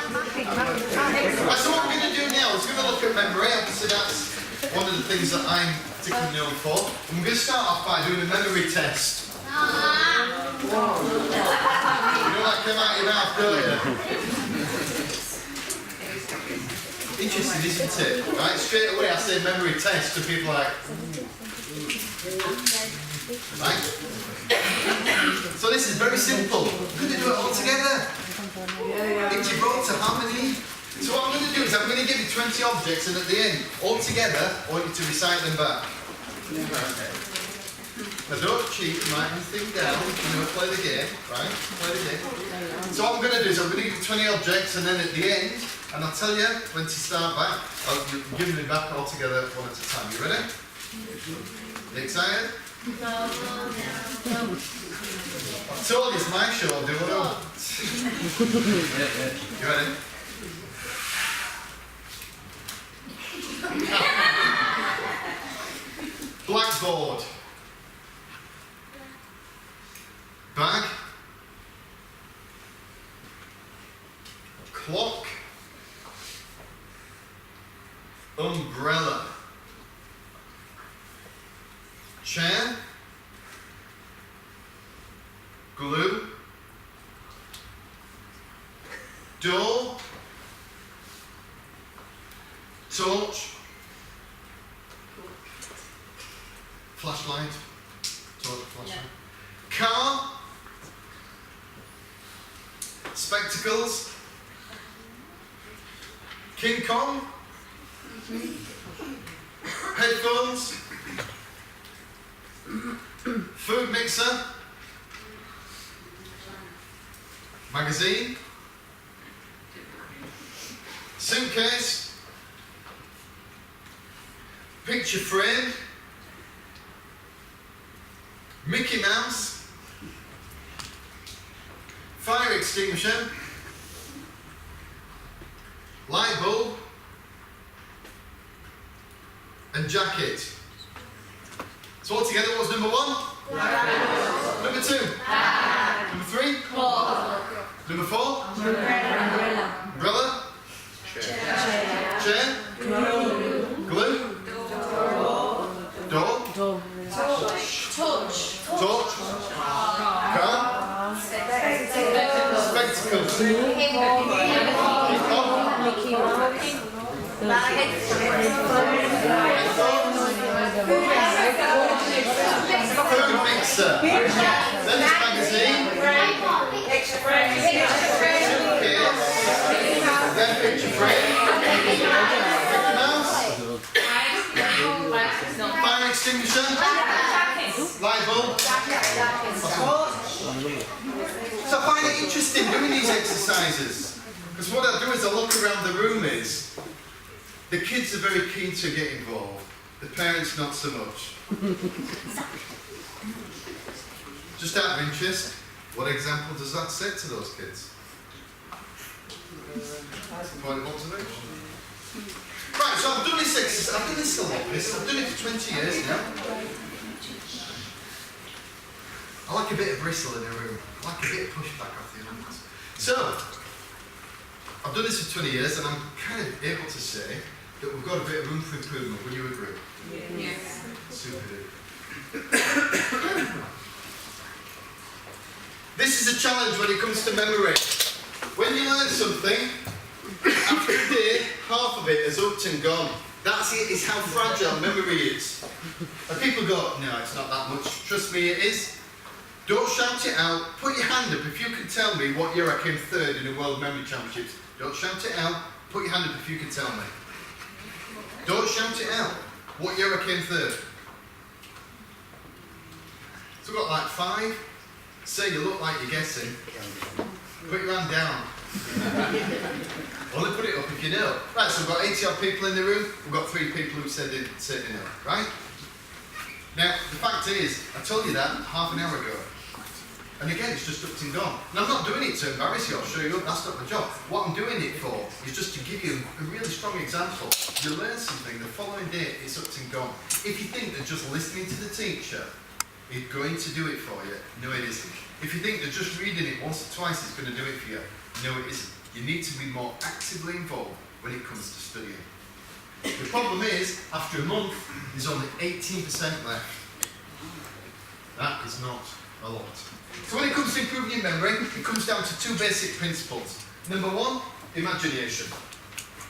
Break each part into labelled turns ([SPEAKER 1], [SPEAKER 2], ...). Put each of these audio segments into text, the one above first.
[SPEAKER 1] So what we're going to do now is we're going to look at memory. Obviously that's one of the things that I'm particularly known for. And we're going to start off by doing a memory test. You know that came out of your mouth, don't you? Interesting, isn't it? Right, straight away I say memory test to people like... Right? So this is very simple. We're going to do it all together. In Gibraltar, how many? So what I'm going to do is I'm going to give you 20 objects, and at the end, all together, I want you to recite them back. Okay. Now don't cheat, write anything down, play the game, right? Play the game. So what I'm going to do is I'm going to give you 20 objects, and then at the end, and I'll tell you when to start back, I'll give them back all together one at a time. You ready? You excited? No. I told you it's my show, I'll do what I want. You ready? Blackboard. Bag. Clock. Umbrella. Chair. Glue. Door. Torch. Flashlight. Torch, flashlight. Yeah. Car. Spectacles. King Kong. Headphones. Food mixer. Magazine. Suitcase. Picture frame. Mickey Mouse. Fire extinguisher. Light bulb. And jacket. So all together, what was number one? Number two? Number three? Number four? Umbrella. Chair. Glue. Door. Torch. Car. Spectacles. Food mixer. Then it's magazine. Then picture frame. Mickey Mouse. Fire extinguisher. Light bulb. So I find it interesting doing these exercises. Because what I do is I look around the room is, the kids are very keen to get involved. The parents not so much. Just out of interest, what example does that set to those kids? Point of observation. Right, so I've done this exercise, I've done this a lot, I've done it for 20 years now. I like a bit of bristle in a room. I like a bit of pushback off the elements. So, I've done this for 20 years and I'm kind of able to say that we've got a bit of room for improvement. Would you agree?
[SPEAKER 2] Yes.
[SPEAKER 1] Super duper. This is a challenge when it comes to memory. When you learn something, after a day, half of it is upped and gone. That's it, it's how fragile memory is. And people go, no, it's not that much. Trust me, it is. Don't shout it out. Put your hand up if you can tell me what year I came third in the World Memory Championships. Don't shout it out. Put your hand up if you can tell me. Don't shout it out. What year I came third? So we've got like 5. Say you look like you're guessing. Put your hand down. Only put it up if you know. Right, so we've got 80 odd people in the room. We've got 3 people who said they know. Right? Now, the fact is, I told you that half an hour ago. And again, it's just up and gone. And I'm not doing it to embarrass you or show you up, that's not my job. What I'm doing it for is just to give you a really strong example. You learn something, the following day, it's up and gone. If you think that just listening to the teacher is going to do it for you, no it isn't. If you think that just reading it once or twice is going to do it for you, no it isn't. You need to be more actively involved when it comes to studying. The problem is, after a month, there's only 18% left. That is not a lot. So when it comes to improving your memory, it comes down to two basic principles. Number one, imagination.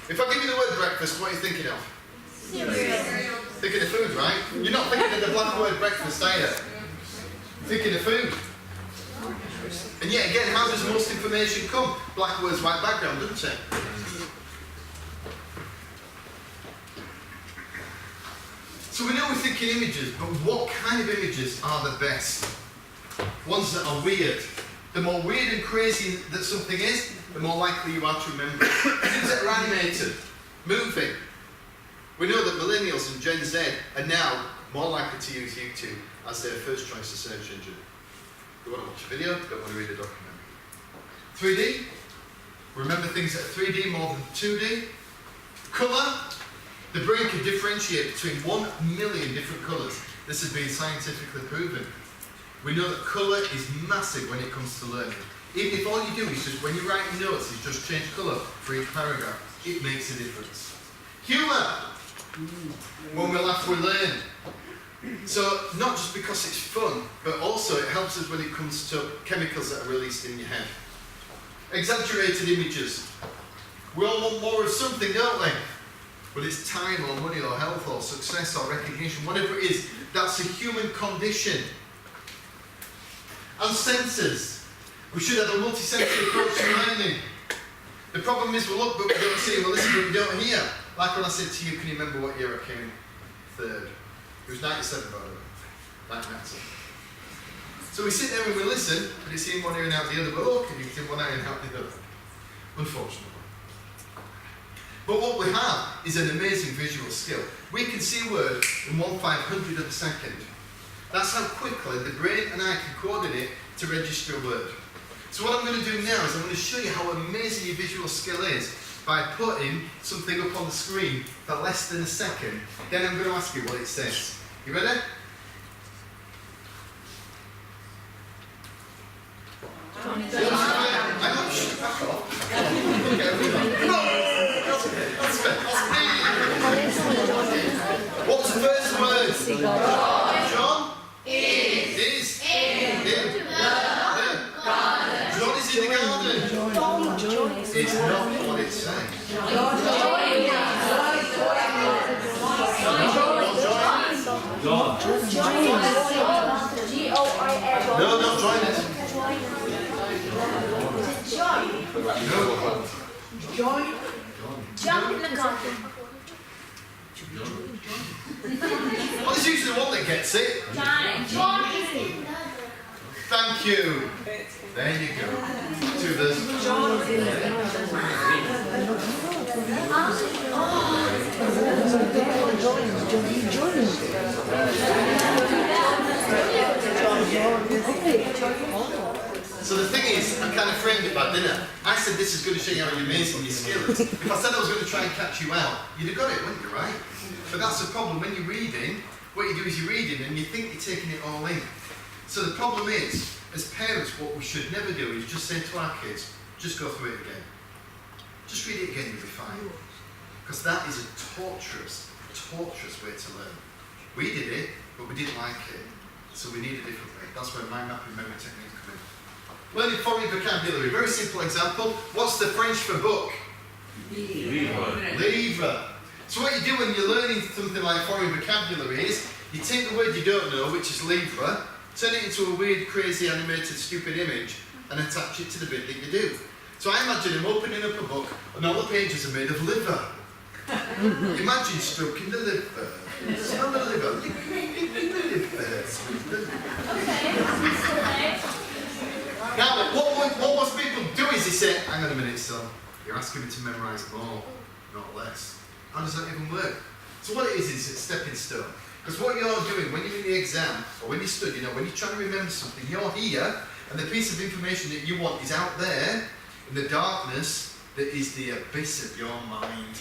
[SPEAKER 1] If I give you the word breakfast, what are you thinking of? Cereal. Thinking of food, right? You're not thinking of the black word breakfast, are you? Thinking of food. And yet again, how does most information come? Black words, white background, doesn't it? So we know we're thinking images, but what kind of images are the best? Ones that are weird. The more weird and crazy that something is, the more likely you are to remember it. Things that are animated, moving. We know that millennials and Gen Z are now more likely to use YouTube as their first choice of search engine. They want to watch a video, they don't want to read a document. 3D, remember things that are 3D more than 2D. Colour, the brain can differentiate between 1 million different colours. This has been scientifically proven. We know that colour is massive when it comes to learning. Even if all you do is just, when you're writing notes, is just change colour for each paragraph, it makes a difference. Humour, when we laugh, we learn. So, not just because it's fun, but also it helps us when it comes to chemicals that are released in your head. Exaggerated images. We all want more of something, don't we? Whether it's time or money or health or success or recognition, whatever it is, that's a human condition. And senses. We should have a multi-sensory approach to learning. The problem is we look but we don't see, we listen but we don't hear. Like when I said to you, can you remember what year I came third? It was 97, by the way. 1997. So we sit there and we listen, but it's in one ear and out the other. But look, it's in one ear and out the other. Unfortunately. But what we have is an amazing visual skill. We can see a word in 1/500th of a second. That's how quickly the brain and I can coordinate to register a word. So what I'm going to do now is I'm going to show you how amazing your visual skill is by putting something up on the screen for less than a second. Then I'm going to ask you what it says. You ready? I'm not sure. Back off. What was the first word? John? Is in the garden. John is in the garden. It's not what it's saying. No, not join it. No.
[SPEAKER 2] Join. Jump in the garden.
[SPEAKER 1] Well, it's usually the one that gets it.
[SPEAKER 2] John is in the.
[SPEAKER 1] Thank you. There you go. To the. So the thing is, I kind of framed it bad, didn't I? I said this is going to show you how amazing your skill is. If I said I was going to try and catch you out, you'd have got it, wouldn't you, right? But that's the problem. When you're reading, what you do is you're reading and you think you're taking it all in. So the problem is, as parents, what we should never do is just say to our kids, just go through it again. Just read it again, you'll be fine. Because that is a torturous way to learn. We did it, but we didn't like it. So we need a different way. That's where mind mapping memory techniques come in. Learning foreign vocabulary. Very simple example. What's the French for book? Livre. So what you do when you're learning something like foreign vocabulary is you take the word you don't know, which is livre, turn it into a weird, crazy, animated, stupid image and attach it to the bit that you do. So I imagine him opening up a book and all the pages are made of liver. Imagine stroking the liver. Smell the liver. Now, what most people do is they say, hang on a minute, son, you're asking me to memorise more, not less. How does that even work? So what it is a stepping stone. Because what you're doing when you're in the exam, or when you're studying, or when you're trying to remember something, you're here, and the piece of information that you want is out there, in the darkness that is the abyss of your mind.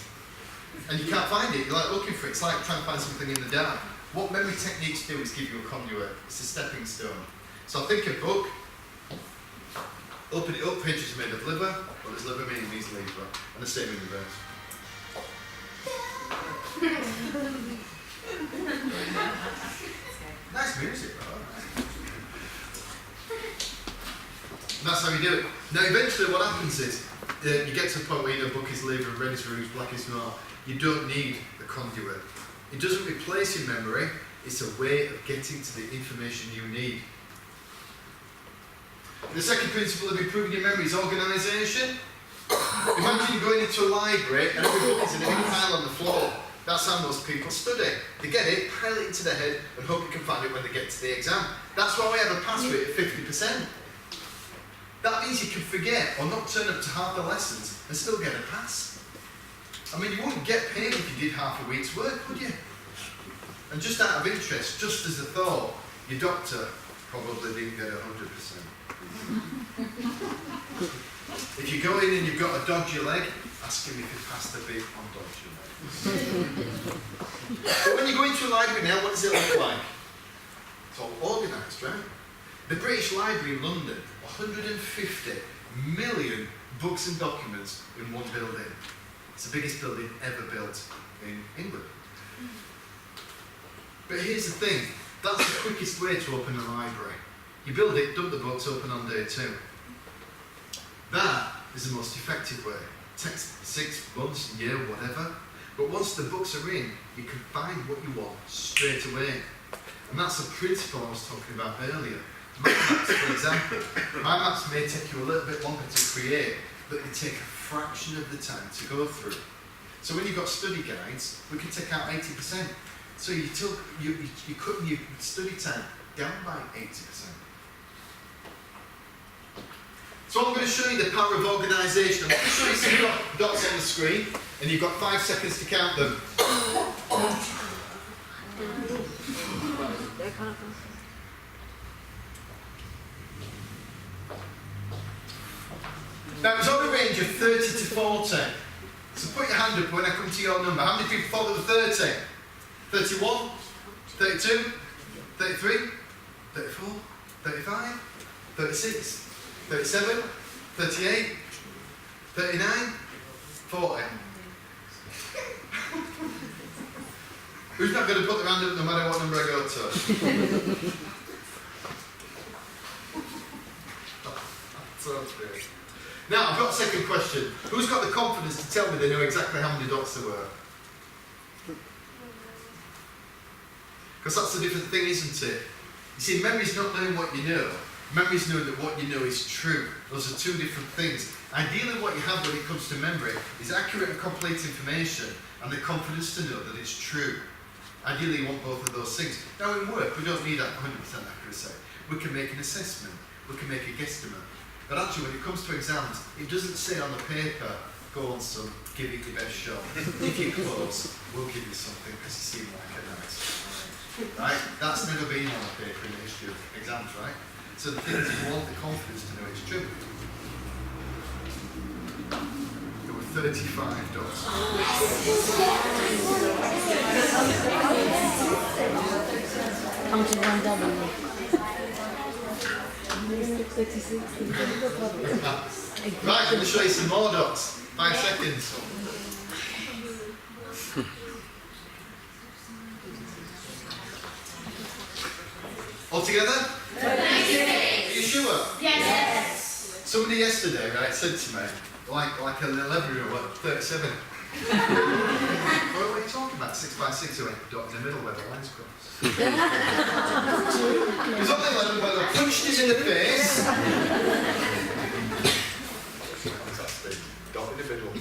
[SPEAKER 1] And you can't find it, you're like looking for it, it's like trying to find something in the dark. What memory techniques do is give you a conduit, it's a stepping stone. So think a book, Open it up, pages are made of liver. What does liver mean? It means liver. And the same in reverse. Nice music, right? And that's how you do it. Now, eventually, what happens is you get to the point where you know book is liver, red is rouge, black is noir. You don't need the conduit. It doesn't replace your memory. It's a way of getting to the information you need. The second principle of improving your memory is organisation. Imagine going into a library and every book is in a big pile on the floor. That's how most people study. They get it, pile it into their head, and hope you can find it when they get to the exam. That's why we have a pass rate of 50%. That means you can forget or not turn up to half the lessons and still get a pass. I mean, you wouldn't get paid if you did half a week's work, would you? And just out of interest, just as a thought, your doctor probably didn't get 100%. If you go in and you've got a dodgy leg, ask him if he passed the bit on dodgy leg. But when you go into a library now, what does it look like? It's all organised, right? The British Library in London, 150 million books and documents in one building. It's the biggest building ever built in England. But here's the thing, that's the quickest way to open a library. You build it, dump the books, open on day 2. That is the most effective way. It takes 6 months, a year, whatever. But once the books are in, you can find what you want straight away. And that's the principle I was talking about earlier. Mind maps, for example. Mind maps may take you a little bit longer to create, but they take a fraction of the time to go through. So when you've got study guides, we can take out 80%. So you're cutting your study time down by 80%. So I'm going to show you the power of organisation. I'm going to show you some dots on the screen, and you've got 5 seconds to count them. Now it's on a range of 30 to 40. So put your hand up when I come to your number. How many people thought there were 30? 31? 32? 33? 34? 35? 36? 37, 38, 39, 40. Who's not going to put their hand up no matter what number I go to? Now, I've got a second question. Who's got the confidence to tell me they know exactly how many dots there were? Because that's a different thing, isn't it? You see, memory's not knowing what you know. Memory's knowing that what you know is true. Those are two different things. Ideally, what you have when it comes to memory is accurate and complete information and the confidence to know that it's true. Ideally, you want both of those things. Now, in work, we don't need 100% accuracy. We can make an assessment. We can make a guesstimate. But actually, when it comes to exams, it doesn't say on the paper, go on, son, give it your best shot. If you're close, we'll give you something because you seem like a nice guy. Right? That's never been on the paper in the history of exams, right? So the thing is, you want the confidence to know it's true. There were 35 dots.
[SPEAKER 3] Counting one double.
[SPEAKER 1] Right, I'm going to show you some more dots. 5 seconds. All together? Are you sure?
[SPEAKER 2] Yes.
[SPEAKER 1] Somebody yesterday, right, said to me, like an 11-year-old, 37. What are you talking about? 6 by 6, I went, dot in the middle where the lines cross. It was only 11 when I punched him in the face. Fantastic. Dot in the middle.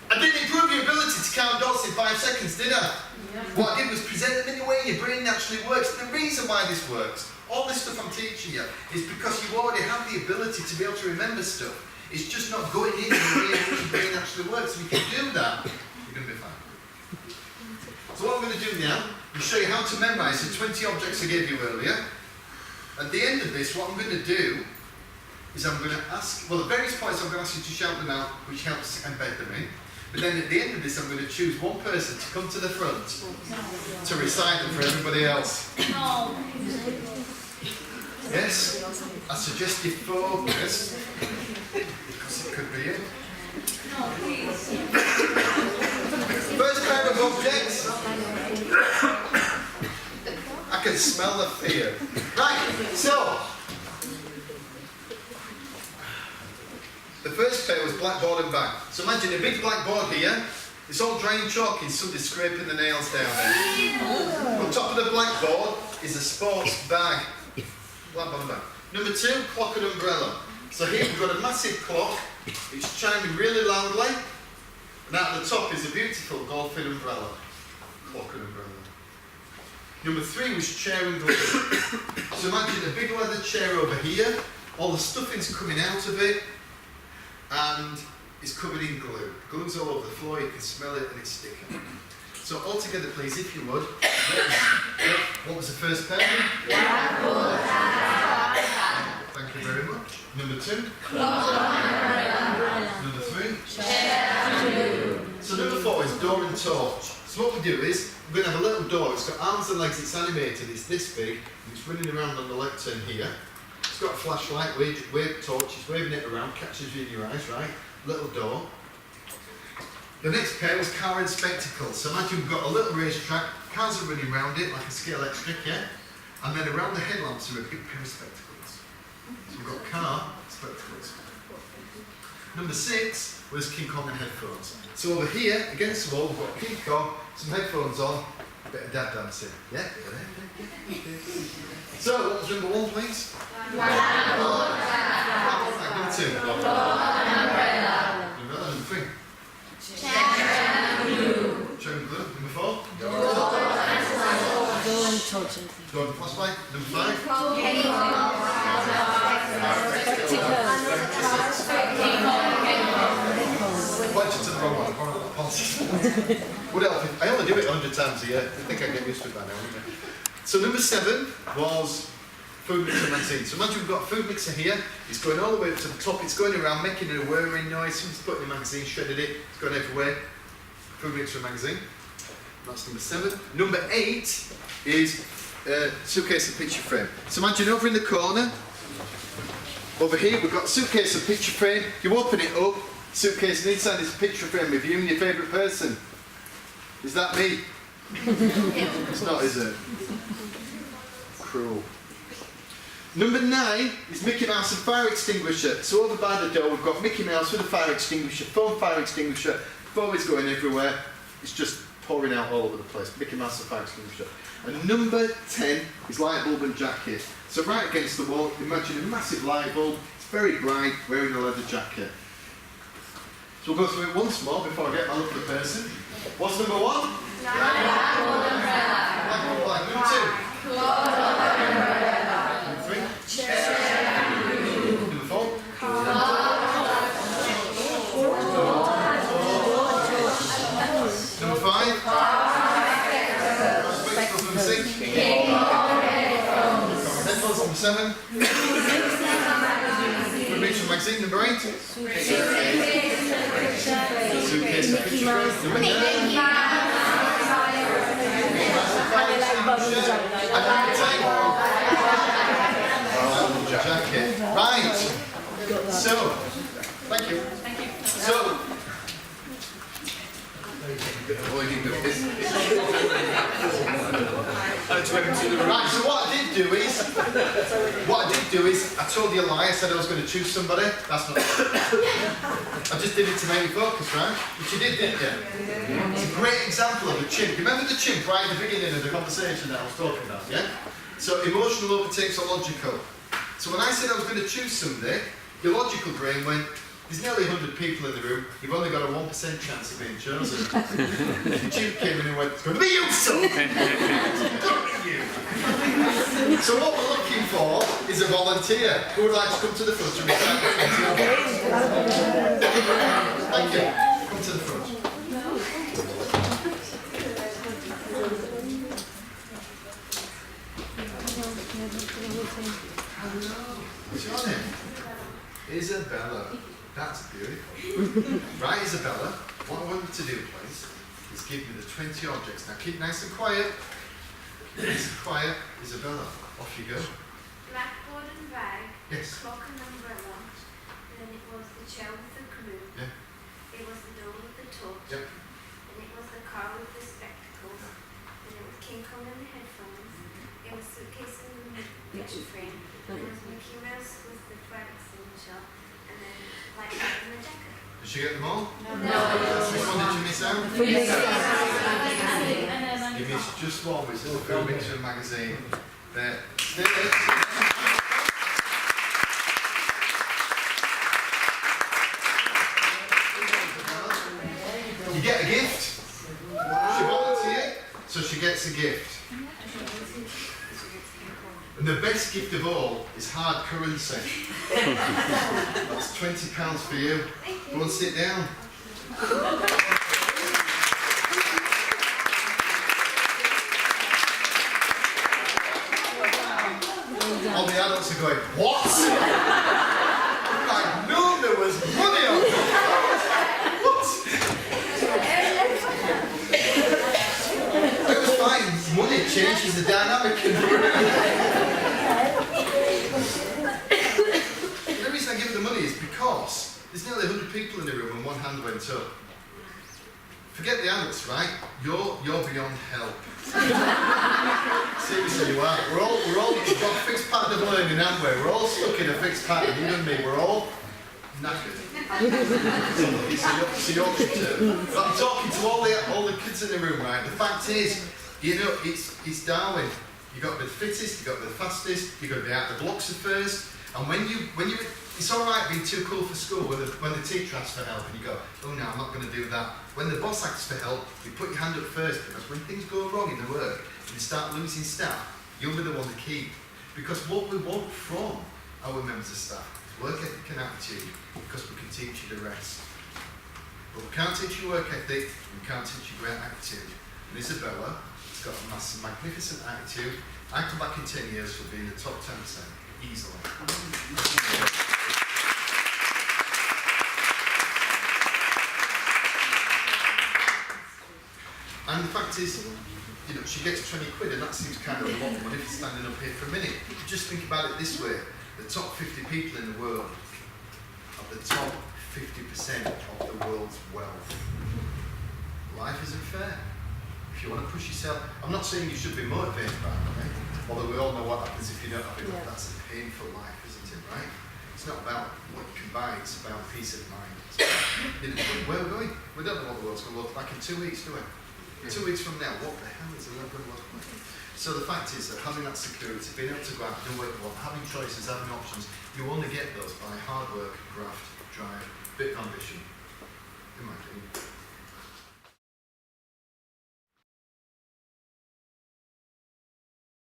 [SPEAKER 1] I didn't improve your ability to count dots in 5 seconds, did I? Yeah. What I did was present them in the way your brain naturally works. The reason why this works, all this stuff I'm teaching you, is because you already have the ability to be able to remember stuff. It's just not going in the way in which your brain actually works. If you can do that, you're going to be fine. So what I'm going to do now is show you how to memorise the 20 objects I gave you earlier. At the end of this, what I'm going to do is I'm going to ask, well, at various points I'm going to ask you to shout them out, which helps embed them in. But then at the end of this, I'm going to choose one person to come to the front to recite them for everybody else.
[SPEAKER 2] No.
[SPEAKER 1] Yes? I suggest you focus, because it could be it. First pair of objects. I can smell the fear. Right, so. The first pair was blackboard and bag. So imagine a big blackboard here. It's all dry and chalky, somebody scraping the nails down there. On top of the blackboard is a sports bag. Blackboard and bag. Number 2, clock and umbrella. So here we've got a massive clock. It's chiming really loudly. And at the top is a beautiful golfing umbrella. Clock and umbrella. Number 3 was chair and glue. So imagine a big leather chair over here. All the stuffing's coming out of it. And it's covered in glue. Glue's all over the floor, you can smell it and it's sticking. So all together please, if you would, what was the first pair? Thank you very much. Number 2? Number 3? So number 4 is door and torch. So what we do is, we're going to have a little door, it's got arms and legs, it's animated, it's this big, and it's running around on the left turn here. It's got a flashlight, wave torch, it's waving it around, catches you in your eyes, right? Little door. The next pair was car and spectacles. So imagine we've got a little racetrack, cars are running around it like a ski electric, yeah? And then around the headlamps are a big pair of spectacles. So we've got car, spectacles. Number 6 was King Kong and headphones. So over here, against the wall, we've got King Kong, some headphones on, a bit of dad dancing. Yeah? So, what was number 1, please? Blackboard. Number 2? Number 3? Chair and glue. Number 4? Door and torch. Door and flashlight. Number 5? Point you to the wrong one. What else? I only do it 100 times a year. I think I get used to it by now, wouldn't I? So number 7 was food mixer magazine. So imagine we've got a food mixer here, it's going all the way up to the top, it's going around making a whirring noise, someone's put in a magazine, shredded it, it's going everywhere. Food mixer magazine. That's number 7. Number 8 is suitcase and picture frame. So imagine over in the corner, over here we've got a suitcase and picture frame, you open it up, suitcase and inside is a picture frame with you and your favourite person. Is that me? It's not, is it? Cruel. Number 9 is Mickey Mouse and fire extinguisher. So over by the door we've got Mickey Mouse with a fire extinguisher, foam fire extinguisher, foam is going everywhere, it's just pouring out all over the place. Mickey Mouse and fire extinguisher. And number 10 is light bulb and jacket. So right against the wall, imagine a massive light bulb, it's very bright, wearing a leather jacket. So we'll go through it once more before I get my lovely person. What's number 1? Blackboard umbrella. Number 2? Number 3? Chair. Number 4? Number 5? Spectacles. Number 6? Headphones. Number 7? Picture magazine. Number 8? Suitcase and picture frame. Number 9? Jacket. Right. So, thank you. So, right, so what I did do is, I told you a lie, I said I was going to choose somebody. That's not true. I just did it to make you focus, right? But you did, didn't you? It's a great example of a chimp. Remember the chimp right at the beginning of the conversation that I was talking about, yeah? So emotional overtakes are logical. So when I said I was going to choose somebody, your logical brain went, there's nearly 100 people in the room, you've only got a 1% chance of being chosen. The chimp came in and went, it's going to be you, son! It's going to be you! So what we're looking for is a volunteer who would like to come to the front and recite the 20 Thank you. Come to the front. What's your name? Isabella. That's beautiful. Right, Isabella, what I want you to do, please, is give me the 20 objects. Now keep nice and quiet. Nice and quiet. Isabella, off you go.
[SPEAKER 4] blackboard and bag,
[SPEAKER 1] Yes.
[SPEAKER 4] clock and umbrella, and then it was the chair with the crew,
[SPEAKER 1] Yeah.
[SPEAKER 4] it was the door with the torch,
[SPEAKER 1] Yep.
[SPEAKER 4] and it was the car with the spectacles, and it was King Kong and the headphones, it was suitcase and the picture frame, and it was Mickey Mouse with the fire extinguisher, and then light bulb and the jacket.
[SPEAKER 1] Did she get them all?
[SPEAKER 2] No.
[SPEAKER 1] Which one did you miss out?
[SPEAKER 3] We missed it.
[SPEAKER 1] You missed just one, which is the Film Mixer magazine. There. You get a gift. She volunteered, so she gets a gift. And the best gift of all is hard currency. That's £20 for you. Go and sit down. All the adults are going, what? I knew there was money on it. What? It was fine. Money changes the dynamic in the room. The reason I give the money is because there's nearly 100 people in the room and one hand went up. Forget the adults, right? You're beyond help. Seriously, you are. We've got a fixed pattern of learning, haven't we? We're all stuck in a fixed pattern, you and me. We're all knackered. It's a Yorkshire term. But I'm talking to all the kids in the room, right? The fact is, you know, it's Darwin. You've got to be the fittest, you've got to be the fastest, you've got to be out the blocks at first. And when you, it's all right being too cool for school when the teacher asks for help and you go, oh no, I'm not going to do that. When the boss asks for help, you put your hand up first because when things go wrong in the work and you start losing staff, you'll be the one to keep. Because what we want from our members of staff is work ethic and attitude because we can teach you the rest. But we can't teach you work ethic, we can't teach you great attitude. And Isabella has got a magnificent attitude. I come back in 10 years for being the top 10%. Easily. And the fact is, you know, she gets 20 quid and that seems kind of a lot of money for standing up here for a minute. Just think about it this way, the top 50 people in the world are the top 50% of the world's wealth. Life isn't fair. If you want to push yourself, I'm not saying you should be motivated by money, although we all know what happens if you don't have enough. That's a painful life, isn't it, right? It's not about what you can buy, it's about peace of mind. You know, where we're going, we don't know what the world's going to look like in 2 weeks, do we? 2 weeks from now, what the hell is the world going to look like? So the fact is that having that security, being able to go out and do what you want, having choices, having options, you only get those by hard work, graft, drive, bit of ambition, in my opinion.